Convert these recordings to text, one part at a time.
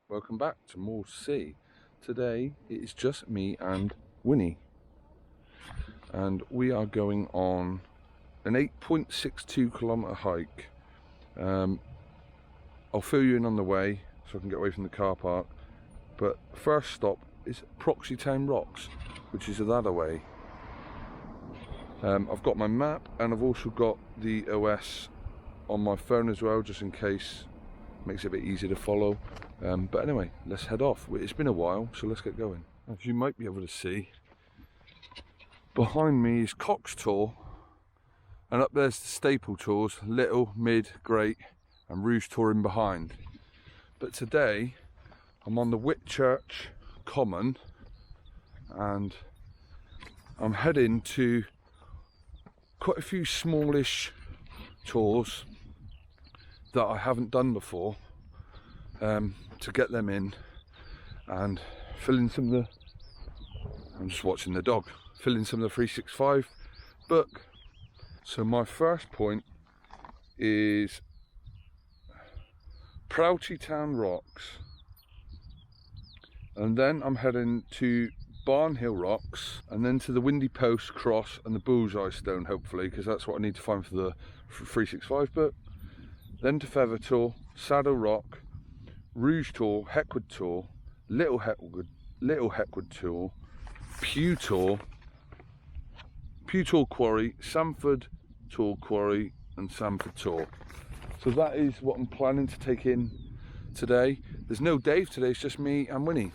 Welcome back to Moor Sea. Today it is just me and Winnie, and we are going on an 8.62 kilometre hike. I'll fill you in on the way so I can get away from the car park, but first stop is Proxytown Rocks, which is that other way. I've got my map and I've also got the OS on my phone as well, just in case. Makes it a bit easier to follow. But anyway, let's head off. It's been a while, so let's get going. As you might be able to see, behind me is Cox Tor, and up there's the staple tours, Little, Mid, Great and Rouge Tor in behind. But today I'm on the Whitchurch Common and I'm heading to quite a few smallish tours that I haven't done before, to get them in and fill in some of the, I'm just watching the dog, fill in some of the 365 book. So my first point is Proxytown Rocks, and then I'm heading to Barn Hill Rocks, and then to the Windy Post Cross and the Bullseye Stone, hopefully, because that's what I need to find for the 365 book. Then to Feather Tor, Saddle Rock, Rouge Tor, Heckwood Tor, Little Heckwood Tor, Pew Tor Quarry, Sampford Tor Quarry and Sampford Tor. So that is what I'm planning to take in today. There's no Dave today, it's just me and Winnie.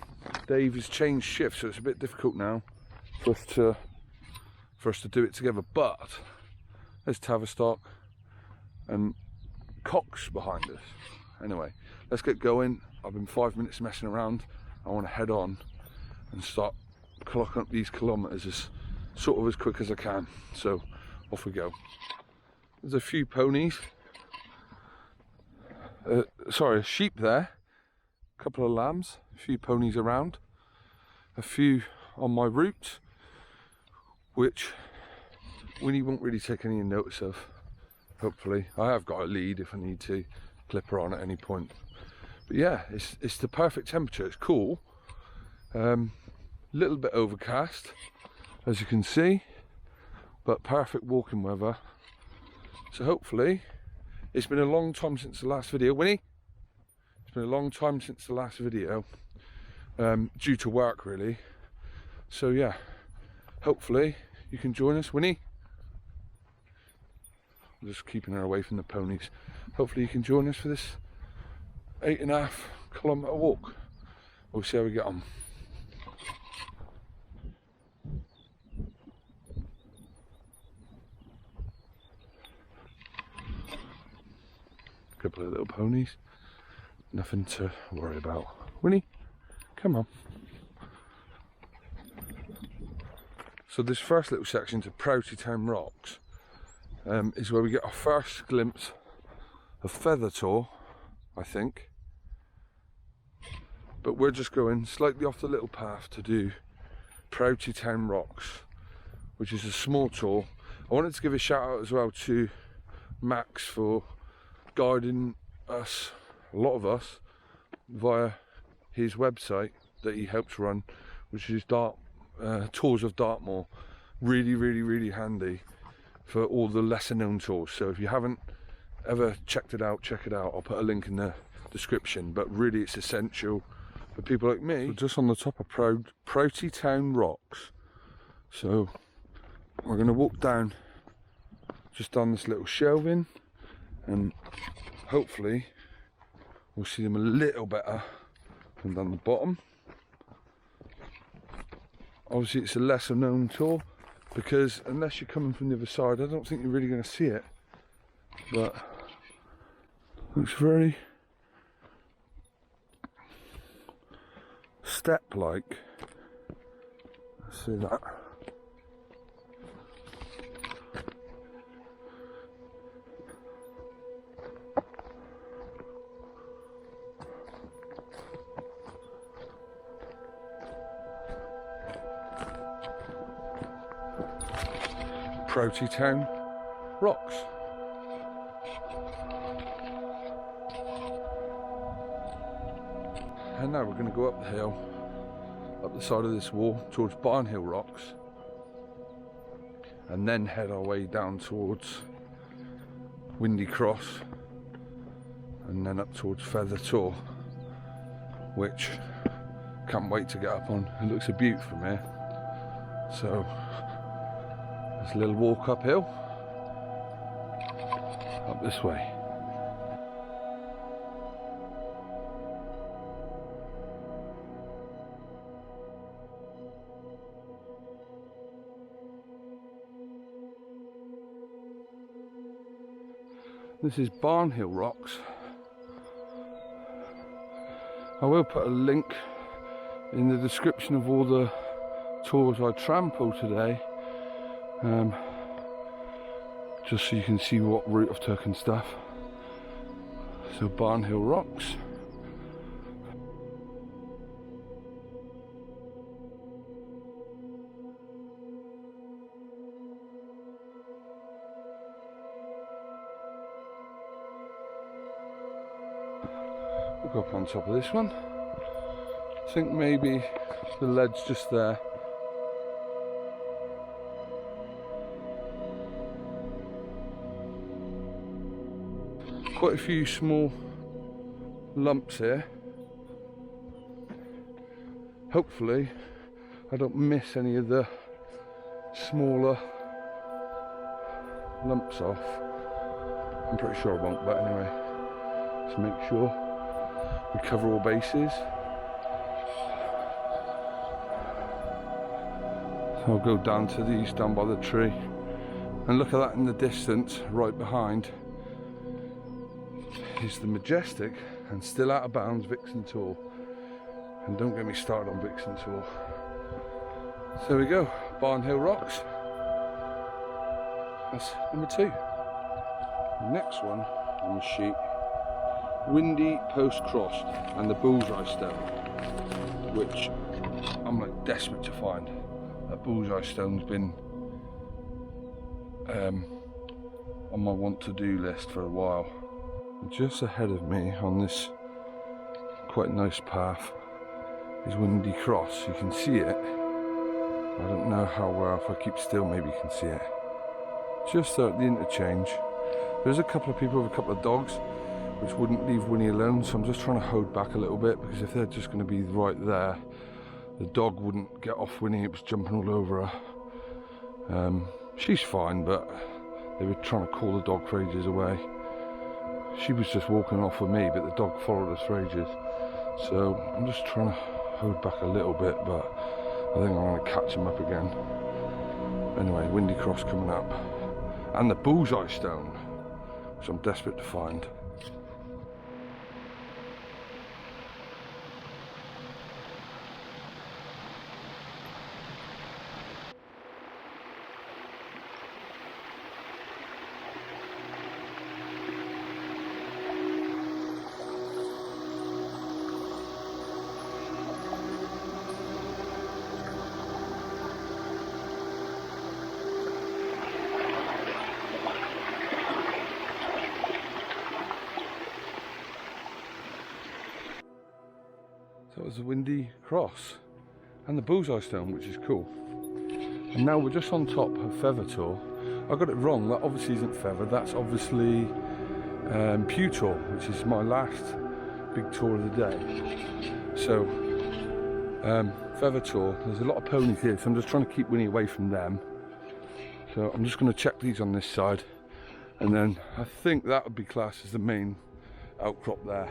Dave has changed shifts, so it's a bit difficult now for us to do it together. But there's Tavistock and Cox behind us. Anyway, let's get going. I've been 5 minutes messing around. I want to head on and start clocking up these kilometres as quick as I can. So off we go. There's a few ponies. A sheep there. A couple of lambs. A few ponies around. A few on my route, which Winnie won't really take any notice of. Hopefully, I have got a lead if I need to clip her on at any point. But yeah, it's the perfect temperature. It's cool. Little bit overcast, as you can see, but perfect walking weather. So hopefully, it's been a long time since the last video. Winnie, it's been a long time since the last video, due to work really. So yeah, hopefully you can join us, Winnie. Just keeping her away from the ponies. Hopefully you can join us for this 8.5 kilometre walk. We'll see how we get on. Couple of little ponies, nothing to worry about. Winnie, come on. So this first little section to Proxytown Rocks is where we get our first glimpse of Feather Tor, I think. But we're just going slightly off the little path to do Proxytown Rocks, which is a small tour. I wanted to give a shout out as well to Max for guiding us, a lot of us, via his website that he helps run, which is Tours of Dartmoor. Really handy for all the lesser known tours. So if you haven't ever checked it out, check it out. I'll put a link in the description, but really it's essential for people like me. We're just on the top of Proxytown Rocks, so we're going to walk down, just down this little shelving, and hopefully we'll see them a little better than down the bottom. Obviously it's a lesser known tour, because unless you're coming from the other side, I don't think you're really going to see it. But looks very step-like. Let's see that. Proxytown Rocks. And now we're going to go up the hill, up the side of this wall towards Barnhill Rocks, and then head our way down towards Windy Cross, and then up towards Feather Tor, which can't wait to get up on. It looks a beaut from here. So there's a little walk uphill, up this way. This is Barnhill Rocks. I will put a link in the description of all the tours I trampled today, just so you can see what route I've took and stuff. So Barnhill Rocks. We'll go up on top of this one. I think maybe the lead's just there. Quite a few small lumps here. Hopefully I don't miss any of the smaller lumps off. I'm pretty sure I won't, but anyway, let's make sure we cover all bases. So I'll go down to these down by the tree, and look at that in the distance right behind is the majestic and still out of bounds Vixen Tor. And don't get me started on Vixen Tor. So there we go, Barnhill Rocks. That's number 2. Next one on the sheet, Windy Post Crossed and the Bullseye Stone, which I'm like desperate to find. That Bullseye Stone's been on my want to do list for a while. Just ahead of me on this quite nice path is Windy Cross. You can see it. I don't know how well, if I keep still maybe you can see it. Just at the interchange. There's a couple of people with a couple of dogs which wouldn't leave Winnie alone, so I'm just trying to hold back a little bit, because if they're just going to be right there, the dog wouldn't get off Winnie. It was jumping all over her. She's fine, but they were trying to call the dog for ages away. She was just walking off with me, but the dog followed us for ages. So I'm just trying to hold back a little bit, but I think I'm going to catch him up again. Anyway, Windy Cross coming up. And the Bullseye Stone, which I'm desperate to find. So it was the Windy Cross and the Bullseye Stone, which is cool. And now we're just on top of Feather Tor. I got it wrong, that obviously isn't Feather, that's obviously Pew Tor, which is my last big tour of the day. So, Feather Tor, there's a lot of ponies here, so I'm just trying to keep Winnie away from them. So I'm just going to check these on this side, and then I think that would be classed as the main outcrop there.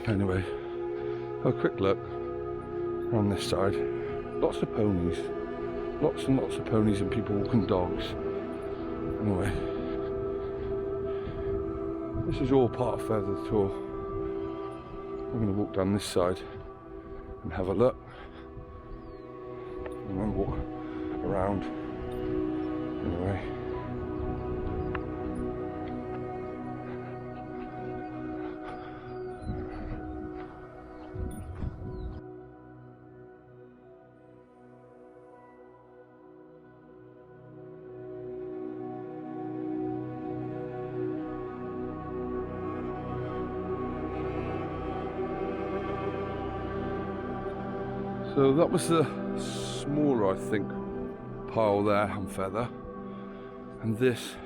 Anyway, have a quick look on this side. Lots of ponies, lots and lots of ponies and people walking dogs. Anyway, this is all part of Feather Tor. I'm going to walk down this side and have a look, and then walk around. Anyway. So that was the smaller, I think, pile there on feather, and this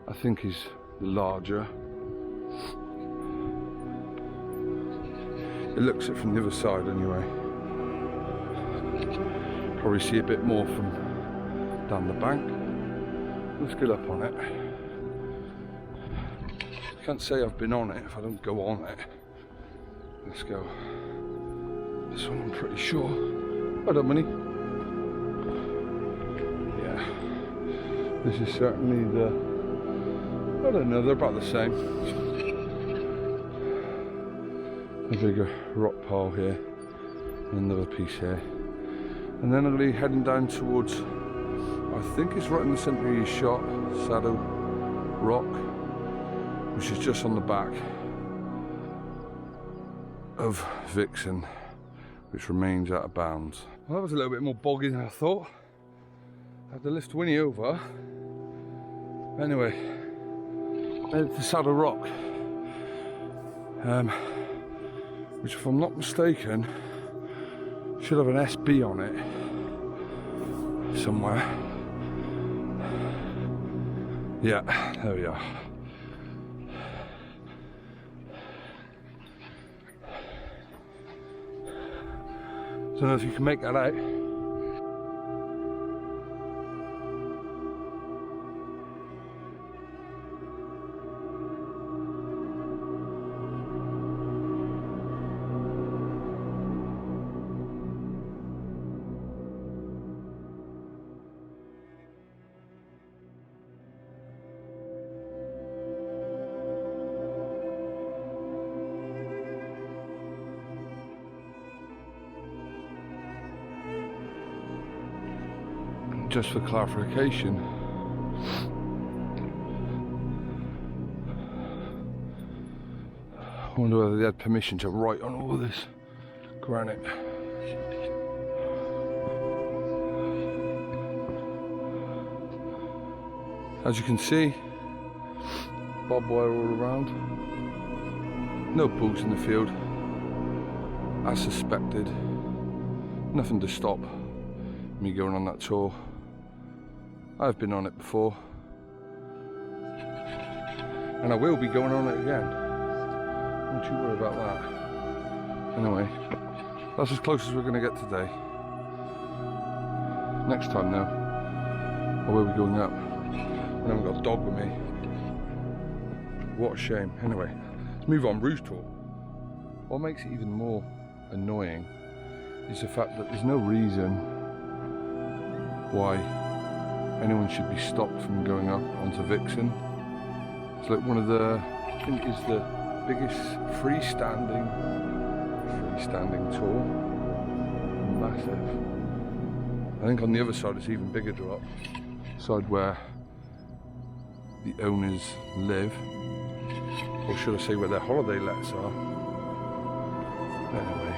I think is the larger. It looks it from the other side anyway. Probably see a bit more from down the bank. Let's get up on it. Can't say I've been on it if I don't go on it. Let's go. This one I'm pretty sure. Hold up, money. Yeah. This is certainly the, I don't know, they're about the same. A bigger rock pile here, and another piece here. And then I'm going to be heading down towards, I think it's right in the centre of your shot, Shadow Rock, which is just on the back of Vixen, which remains out of bounds. Well, that was a little bit more boggy than I thought. I had to lift Winnie over. Anyway, headed to Shadow Rock, which, if I'm not mistaken, should have an SB on it somewhere. Yeah, there we are. Don't know if you can make that out. Just for clarification, I wonder whether they had permission to write on all this granite. As you can see, barbed wire all around. No bugs in the field, as suspected. Nothing to stop me going on that tour. I've been on it before, and I will be going on it again. Don't you worry about that. Anyway, that's as close as we're going to get today. Next time though, I will be going up. I haven't got a dog with me. What a shame. Anyway, let's move on. Rouge Tor. What makes it even more annoying is the fact that there's no reason why anyone should be stopped from going up onto Vixen. It's like one of the, I think is the biggest freestanding tour. Massive. I think on the other side it's even bigger drop. Side where the owners live, or should I say where their holiday lets are. Anyway,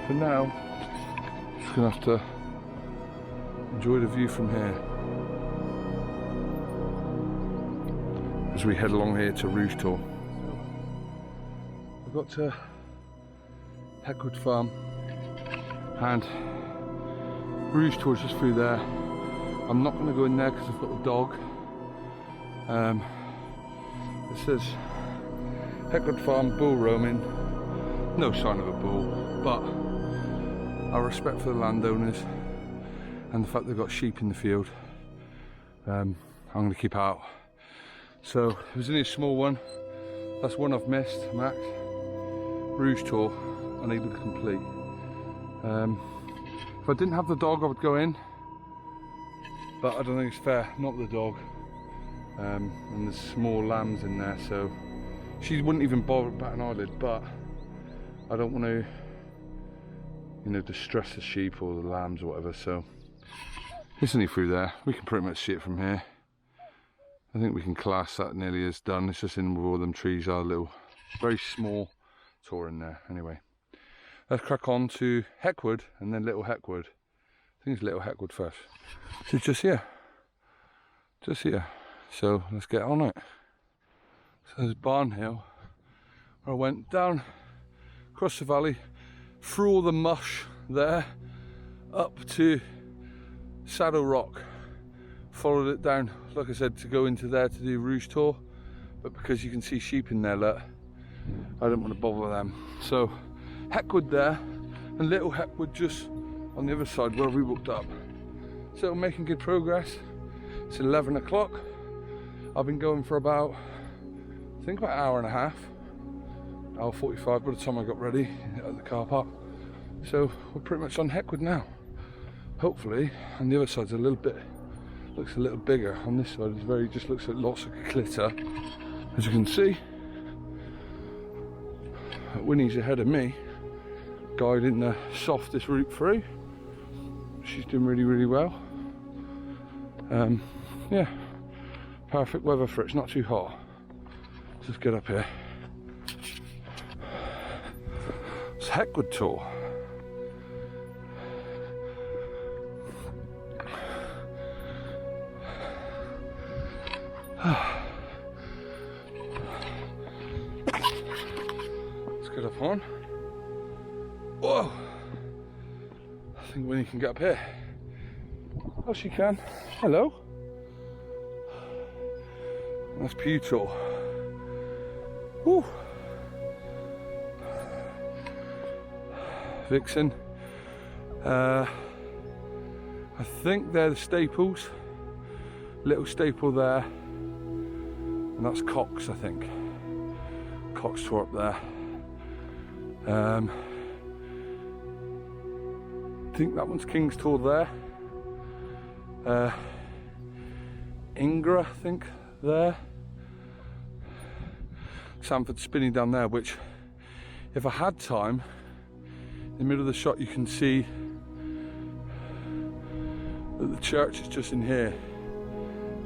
for now, just gonna have to enjoy the view from here as we head along here to Rouge Tor. We've got to Heckwood Farm, and Rouge Tor is just through there. I'm not going to go in there because I've got the dog. It says Heckwood Farm, bull roaming. No sign of a bull, but our respect for the landowners and the fact they've got sheep in the field, I'm going to keep out. So there's only a small one. That's one I've missed, Max. Rouge Tor, unable to complete. If I didn't have the dog, I would go in, but I don't think it's fair, not the dog. And there's small lambs in there, so she wouldn't even bother bat an eyelid, but I don't want to, you know, distress the sheep or the lambs or whatever, so it's only through there. We can pretty much see it from here. I think we can class that nearly as done. It's just in where all them trees are, a little, very small tor in there. Anyway, let's crack on to Heckwood and then Little Heckwood. I think it's Little Heckwood first. So it's just here. Just here. So let's get on it. So there's Barn Hill, where I went down, across the valley, through all the mush there up to Saddle Rock. Followed it down, like I said, to go into there to do Rouge Tor, but because you can see sheep in there, look, I didn't want to bother them. So Heckwood there, and Little Heckwood just on the other side where we walked up. So we're making good progress. It's 11 o'clock. I've been going for about, I think about an hour and a half, hour 45 by the time I got ready at the car park. So we're pretty much on Heckwood now. Hopefully, on the other side's a little bit, looks a little bigger. On this side it's very, just looks like lots of clitter. As you can see, Winnie's ahead of me, guiding the softest route through. She's doing really, really well. Yeah, perfect weather for it. It's not too hot. Let's just get up here. It's Heckwood Tor. Let's get up on. Whoa! I think Winnie can get up here. Oh, she can. Hello. That's beautiful. Woo. Vixen. I think they're the staples. Little staple there. And that's Cox, I think. Cox Tor up there. I think that one's King's Tor there. Ingra, I think, there. Sampford spinning down there, which, if I had time, in the middle of the shot you can see that the church is just in here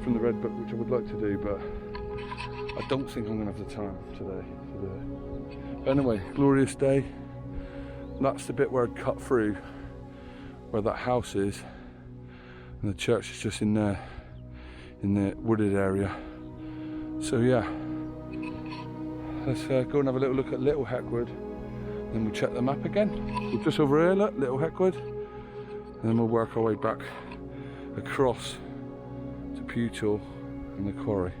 from the Red Book, which I would like to do, but I don't think I'm going to have the time today to do it. But anyway, glorious day. That's the bit where I'd cut through, where that house is, and the church is just in there, in the wooded area. So yeah, let's go and have a little look at Little Heckwood, then we'll check the map again. We're just over here, look, Little Heckwood, and then we'll work our way back across to Pewtor and the quarry.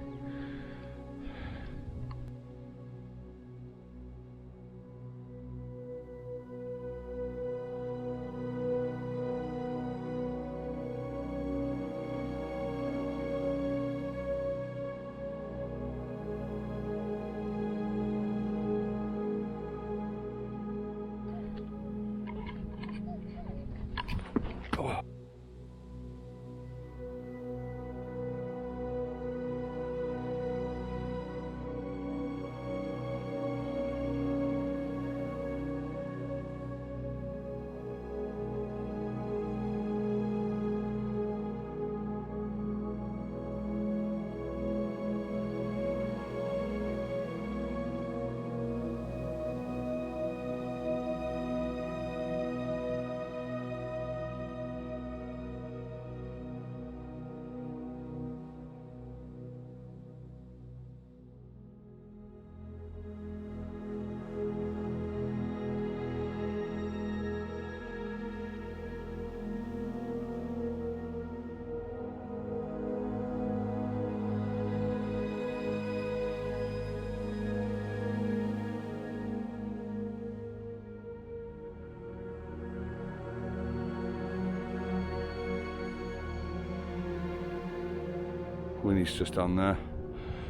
Winnie's just down there.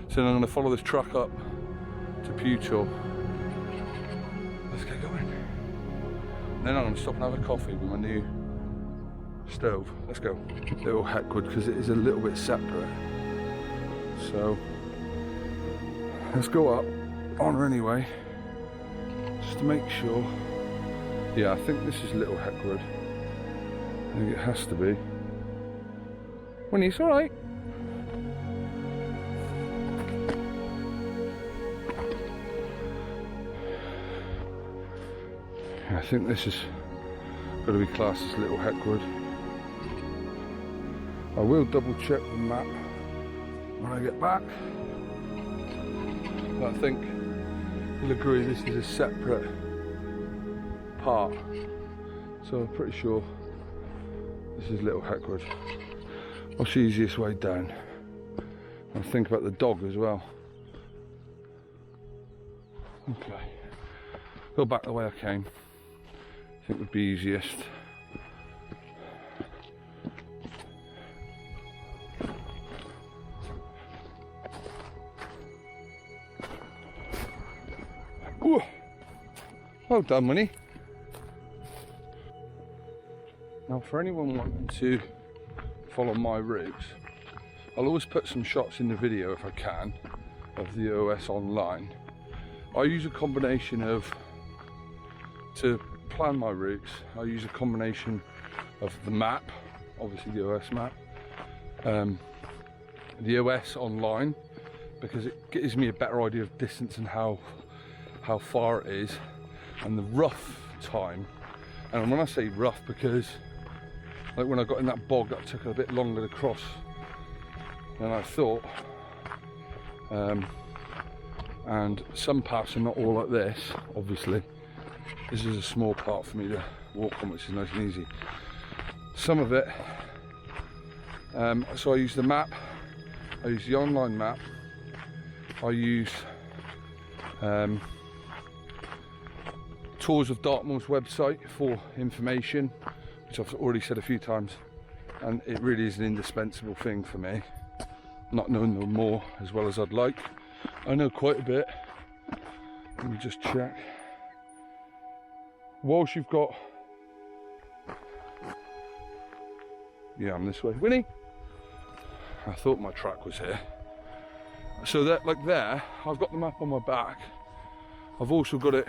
So then I'm going to follow this truck up to Pewtor. Let's get going. Then I'm going to stop and have a coffee with my new stove. Let's go. Little Heckwood, because it is a little bit separate. So let's go up on her anyway, just to make sure. Yeah, I think this is Little Heckwood. I think it has to be. Winnie's alright. I think this is got to be classed as Little Heckwood. I will double check the map when I get back, but I think you'll agree this is a separate part. So I'm pretty sure this is Little Heckwood. What's the easiest way down? I'll think about the dog as well. Okay, go back the way I came. I think would be easiest. Ooh. Well done, Winnie. Now, for anyone wanting to follow my routes, I'll always put some shots in the video if I can of the OS online. I use a combination of, to plan my routes, I use a combination of the map, obviously the OS map, the OS online, because it gives me a better idea of distance and how far it is, and the rough time. And when I say rough, because like when I got in that bog, that took a bit longer to cross than I thought. And some paths are not all like this, obviously. This is a small part for me to walk on, which is nice and easy. Some of it, so I use the map, I use the online map, I use Tours of Dartmoor's website for information, which I've already said a few times, and it really is an indispensable thing for me, not knowing no more as well as I'd like. I know quite a bit. Let me just check. Whilst you've got... Yeah, I'm this way. Winnie! I thought my track was here. So that, like there, I've got the map on my back. I've also got it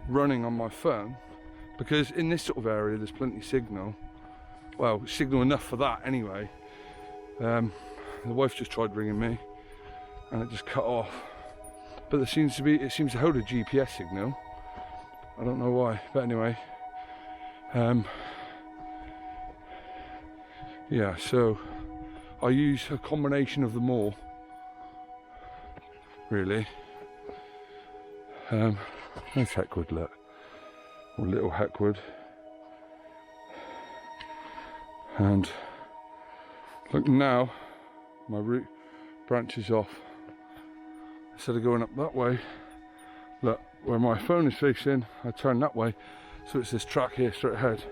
running on my phone, because in this sort of area there's plenty of signal. Well, signal enough for that anyway. The wife just tried ringing me and it just cut off. But it seems to hold a GPS signal. I don't know why, but anyway. Yeah, so I use a combination of them all, really. There's Heckwood, look, or Little Heckwood. And look, now my route branches off. Instead of going up that way, look, where my phone is facing, I turn that way, so it's this track here straight ahead.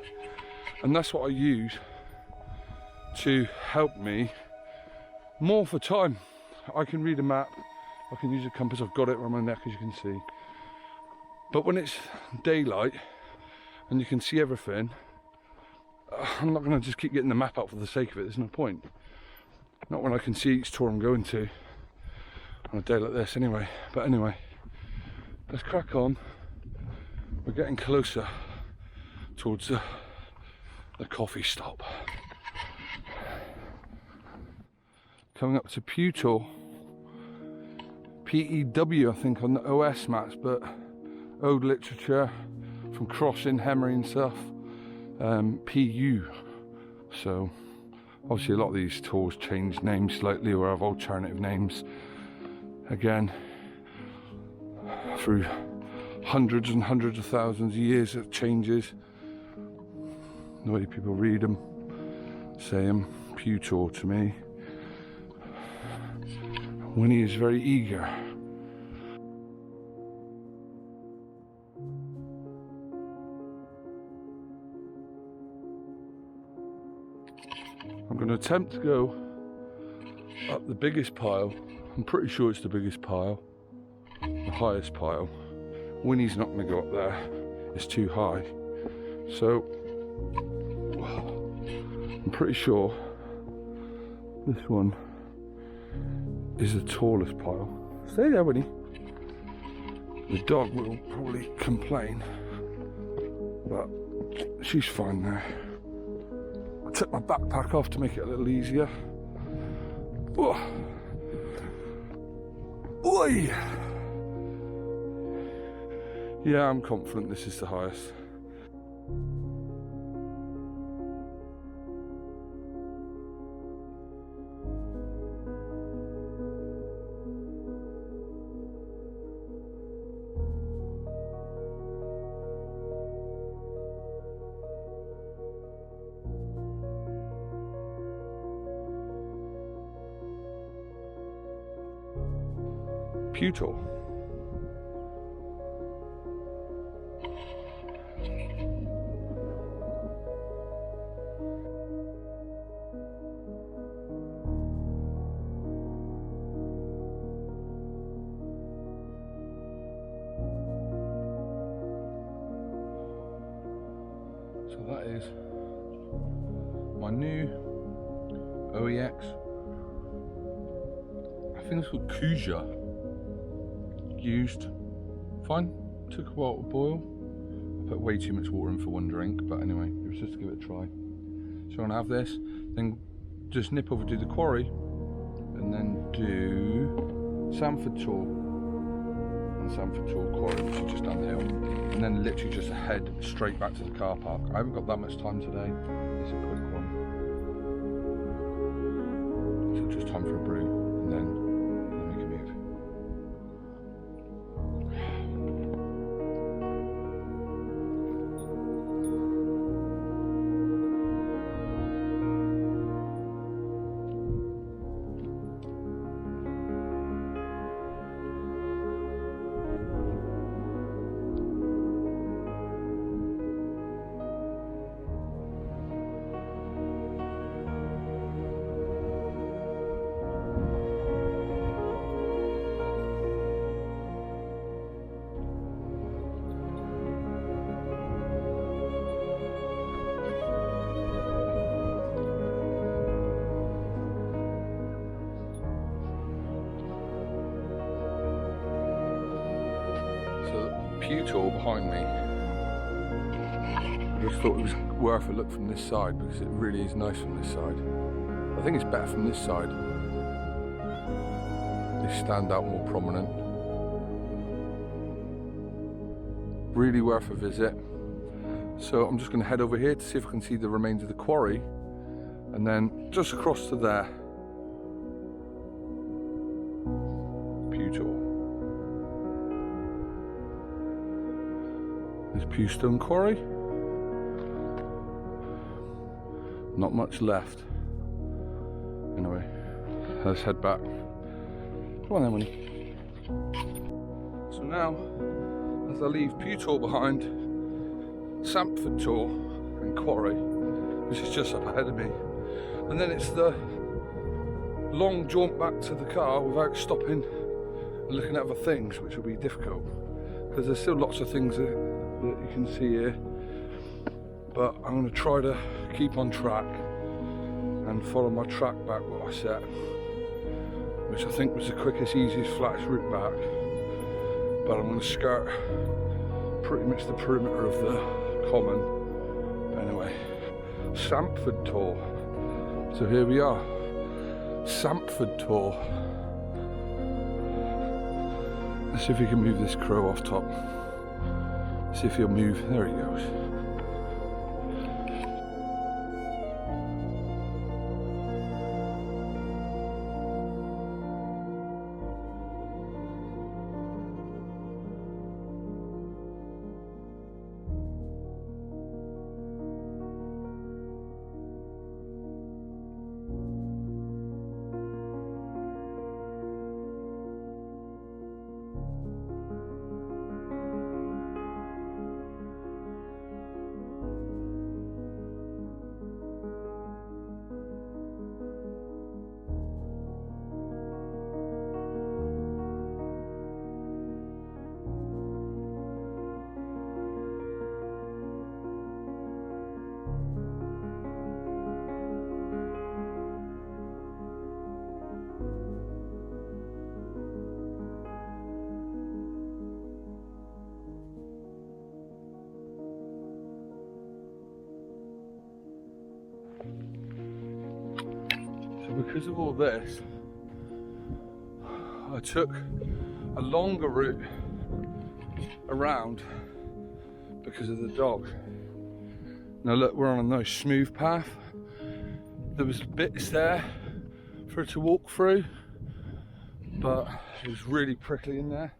And that's what I use to help me more for time. I can read a map, I can use a compass, I've got it around my neck as you can see. But when it's daylight and you can see everything, I'm not going to just keep getting the map out for the sake of it, there's no point. Not when I can see each tour I'm going to on a day like this anyway. But anyway, let's crack on. We're getting closer towards the coffee stop. Coming up to Tor, P-E-W I think on the OS maps, but old literature from Crossing, Hemery and stuff, P-U. So obviously a lot of these tours change names slightly or have alternative names. Again, through hundreds and hundreds of thousands of years it changes. The way people read them, say them, Tor to me. Winnie is very eager. I'm going to attempt to go up the biggest pile. I'm pretty sure it's the biggest pile, the highest pile. Winnie's not going to go up there, it's too high. So I'm pretty sure this one is the tallest pile. Stay there, Winnie. The dog will probably complain, but she's fine now. I took my backpack off to make it a little easier. Oh. Oi! Yeah, I'm confident this is the highest. Heckwood Tor. So that is my new OEX. I think it's called Kuja. Used. Fine. Took a while to boil. I put way too much water in for one drink, but anyway, it was just to give it a try. So I'm gonna have this, then just nip over to the quarry, and then do Sampford Tor and Sampford Tor quarry, which is just down the hill, and then literally just head straight back to the car park. I haven't got that much time today. It's a quick one. So just time for a brew, and then we can move. Heckwood Tor behind me. I just thought it was worth a look from this side because it really is nice from this side. I think it's better from this side. They stand out more prominent. Really worth a visit. So I'm just going to head over here to see if I can see the remains of the quarry, and then just across to there, Heckwood Tor. There's Pewstone Quarry. Not much left. Anyway, let's head back. Come on then, Winnie. So now, as I leave Heckwood Tor behind, Sampford Tor and Quarry, which is just up ahead of me, and then it's the long jaunt back to the car without stopping and looking at other things, which will be difficult because there's still lots of things that you can see here, but I'm going to try to keep on track and follow my track back what I set, which I think was the quickest, easiest, flattest route back. But I'm going to skirt pretty much the perimeter of the common. Anyway, Sampford Tor. So here we are, Sampford Tor. Let's see if we can move this crow off top. See if he'll move. There he goes. Because of all this, I took a longer route around because of the dog. Now look, we're on a nice smooth path. There was bits there for her to walk through, but it was really prickly in there.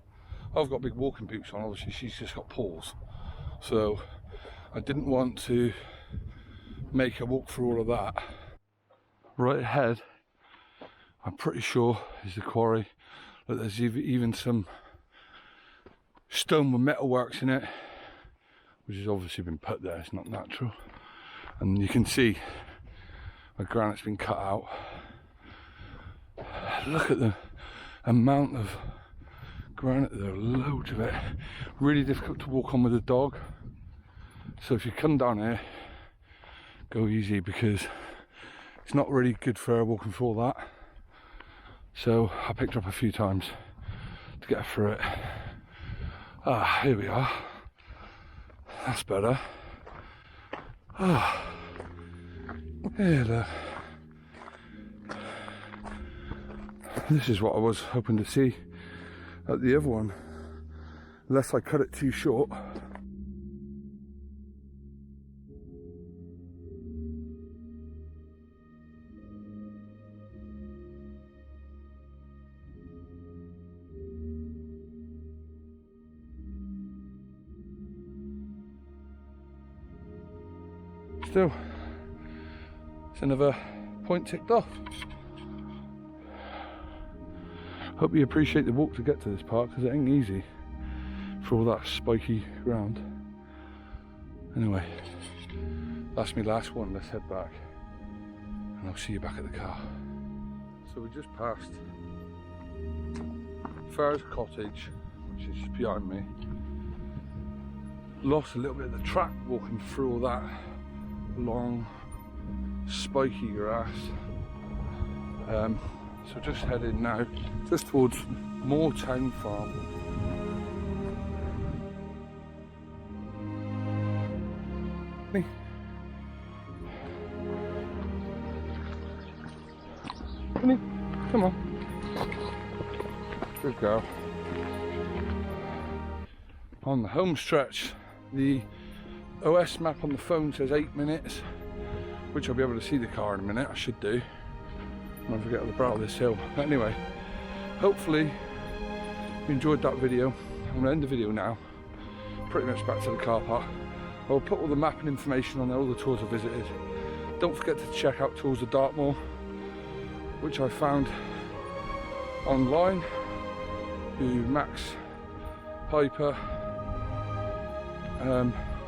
I've got big walking boots on, obviously she's just got paws. So I didn't want to make her walk through all of that. Right ahead, I'm pretty sure is the quarry. but there's even some stone with metalworks in it, which has obviously been put there, it's not natural. And you can see where granite's been cut out. Look at the amount of granite there, loads of it. Really difficult to walk on with a dog. So if you come down here, go easy, because it's not really good for walking through all that. So I picked her up a few times to get her through it. Ah, here we are. That's better. Ah, here, look. This is what I was hoping to see at the other one, unless I cut it too short. Still, it's another point ticked off. Hope you appreciate the walk to get to this park, because it ain't easy for all that spiky ground. Anyway, that's my last one. Let's head back and I'll see you back at the car. So we just passed Farr's cottage, which is behind me. Lost a little bit of the track walking through all that long spiky grass. So just heading now just towards Moor Town Farm. Me. Come on. Good girl. On the home stretch, the OS map on the phone says 8 minutes, which I'll be able to see the car in a minute. I should do. I won't forget the brow of this hill. But anyway, hopefully you enjoyed that video. I'm going to end the video now. Pretty much back to the car park. I'll put all the map and information on there, all the tours I visited. Don't forget to check out Tours of Dartmoor, which I found online through Max Piper.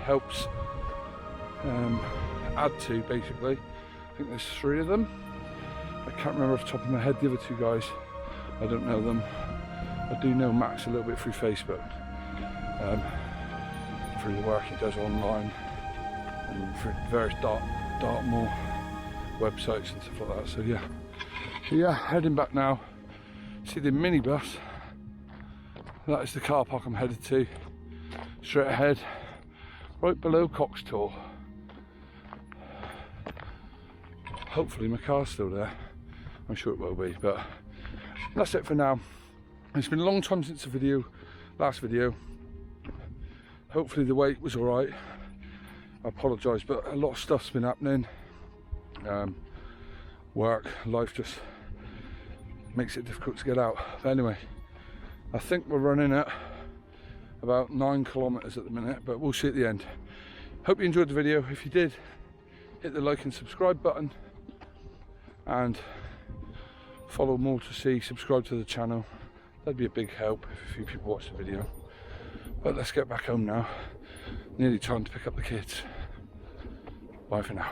Helps add to, basically. I think there's 3 of them. I can't remember off the top of my head the other 2 guys. I don't know them. I do know Max a little bit through Facebook, through the work he does online, and through various Dartmoor websites and stuff like that. So yeah, heading back now. See the minibus. That is the car park I'm headed to. Straight ahead, right below Cox Tor. Hopefully my car's still there. I'm sure it will be, but that's it for now. It's been a long time since the last video. Hopefully the wait was alright. I apologise, but a lot of stuff's been happening. Work, life just makes it difficult to get out. But anyway, I think we're running at about 9 kilometres at the minute, but we'll see at the end. Hope you enjoyed the video. If you did, hit the like and subscribe button, and follow more to see. Subscribe to the channel. That'd be a big help if a few people watch the video. But let's get back home now. Nearly time to pick up the kids. Bye for now.